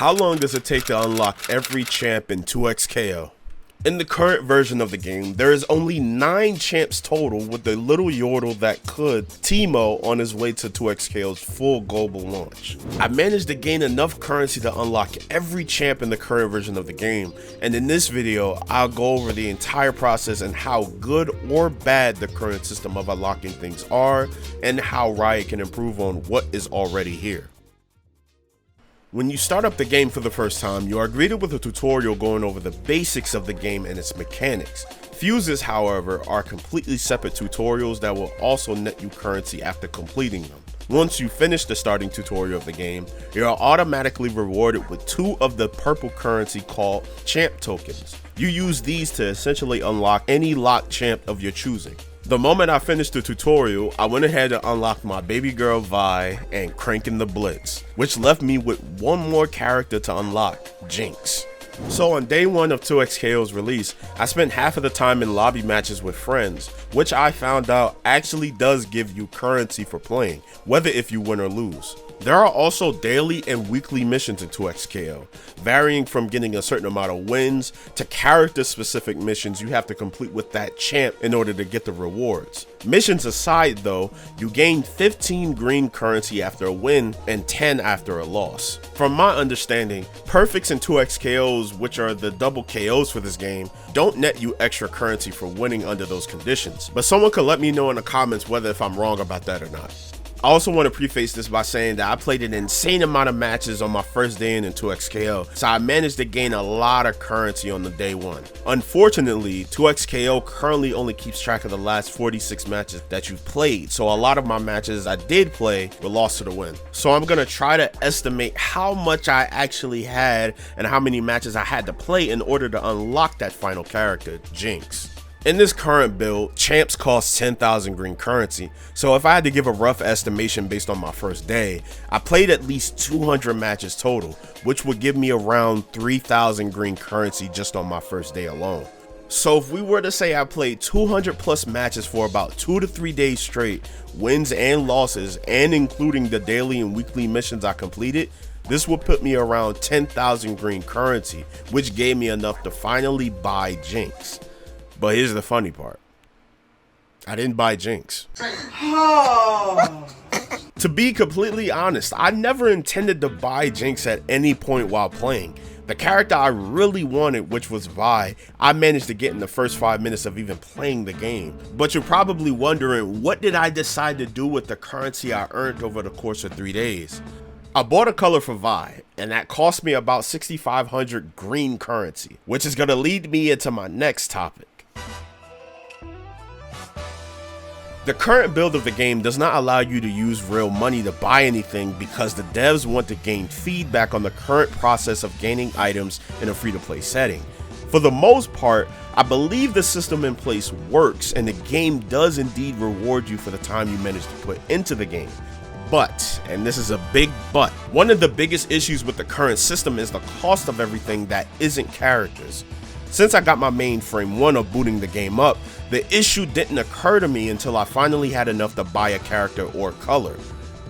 How long does it take to unlock every champ in 2xKO? In the current version of the game, there is only 9 champs total, with the little yordle that could, Teemo, on his way to 2xKO's full global launch. I managed to gain enough currency to unlock every champ in the current version of the game, and in this video, I'll go over the entire process and how good or bad the current system of unlocking things are, and how Riot can improve on what is already here. When you start up the game for the first time, you are greeted with a tutorial going over the basics of the game and its mechanics. Fuses, however, are completely separate tutorials that will also net you currency after completing them. Once you finish the starting tutorial of the game, you are automatically rewarded with 2 of the purple currency called champ tokens. You use these to essentially unlock any locked champ of your choosing. The moment I finished the tutorial, I went ahead and unlocked my baby girl Vi and cranking the Blitz, which left me with one more character to unlock, Jinx. So on day 1 of 2xKO's release, I spent half of the time in lobby matches with friends, which I found out actually does give you currency for playing, whether if you win or lose. There are also daily and weekly missions in 2xKO, varying from getting a certain amount of wins to character specific missions you have to complete with that champ in order to get the rewards. Missions aside though, you gain 15 green currency after a win and 10 after a loss. From my understanding, perfects and 2xKOs, which are the double KOs for this game, don't net you extra currency for winning under those conditions, but someone could let me know in the comments whether if I'm wrong about that or not. I also want to preface this by saying that I played an insane amount of matches on my first day in 2xKO, so I managed to gain a lot of currency on the day 1. Unfortunately, 2xKO currently only keeps track of the last 46 matches that you've played, so a lot of my matches I did play were lost to the wind. So I'm going to try to estimate how much I actually had and how many matches I had to play in order to unlock that final character, Jinx. In this current build, champs cost 10,000 green currency, so if I had to give a rough estimation based on my first day, I played at least 200 matches total, which would give me around 3,000 green currency just on my first day alone. So if we were to say I played 200 plus matches for about 2 to 3 days straight, wins and losses, and including the daily and weekly missions I completed, this would put me around 10,000 green currency, which gave me enough to finally buy Jinx. But here's the funny part. I didn't buy Jinx. To be completely honest, I never intended to buy Jinx at any point while playing. The character I really wanted, which was Vi, I managed to get in the first 5 minutes of even playing the game. But you're probably wondering, what did I decide to do with the currency I earned over the course of 3 days? I bought a color for Vi, and that cost me about 6,500 green currency, which is going to lead me into my next topic. The current build of the game does not allow you to use real money to buy anything because the devs want to gain feedback on the current process of gaining items in a free-to-play setting. For the most part, I believe the system in place works and the game does indeed reward you for the time you manage to put into the game. But, and this is a big but, one of the biggest issues with the current system is the cost of everything that isn't characters. Since I got my mainframe 1 of booting the game up, the issue didn't occur to me until I finally had enough to buy a character or color.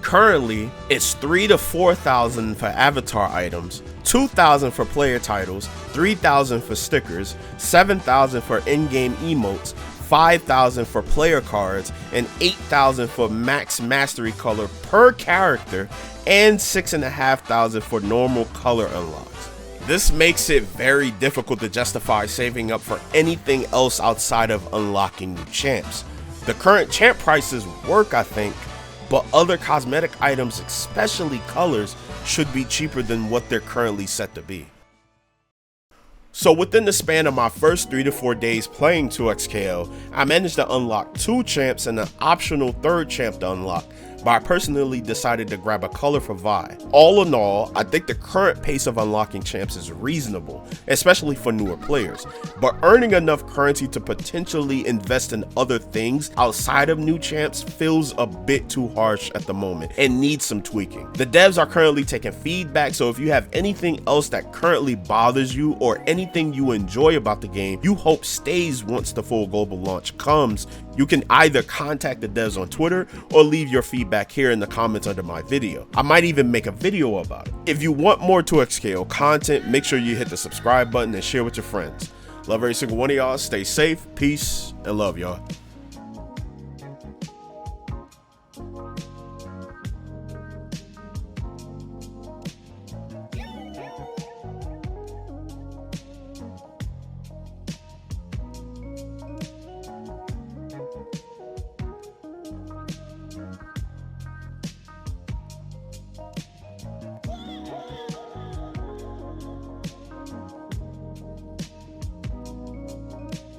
Currently, it's 3,000 to 4,000 for avatar items, 2,000 for player titles, 3,000 for stickers, 7,000 for in-game emotes, 5,000 for player cards, and 8,000 for max mastery color per character, and 6,500 for normal color unlocks. This makes it very difficult to justify saving up for anything else outside of unlocking new champs. The current champ prices work, I think, but other cosmetic items, especially colors, should be cheaper than what they're currently set to be. So within the span of my first 3 to 4 days playing 2xKO, I managed to unlock 2 champs and an optional 3rd champ to unlock, but I personally decided to grab a color for Vi. All in all, I think the current pace of unlocking champs is reasonable, especially for newer players, but earning enough currency to potentially invest in other things outside of new champs feels a bit too harsh at the moment and needs some tweaking. The devs are currently taking feedback, so if you have anything else that currently bothers you or anything you enjoy about the game you hope stays once the full global launch comes, You can either contact the devs on Twitter or leave your feedback here in the comments under my video. I might even make a video about it. If you want more 2XKO content, make sure you hit the subscribe button and share with your friends. Love every single one of y'all. Stay safe, peace, and love y'all.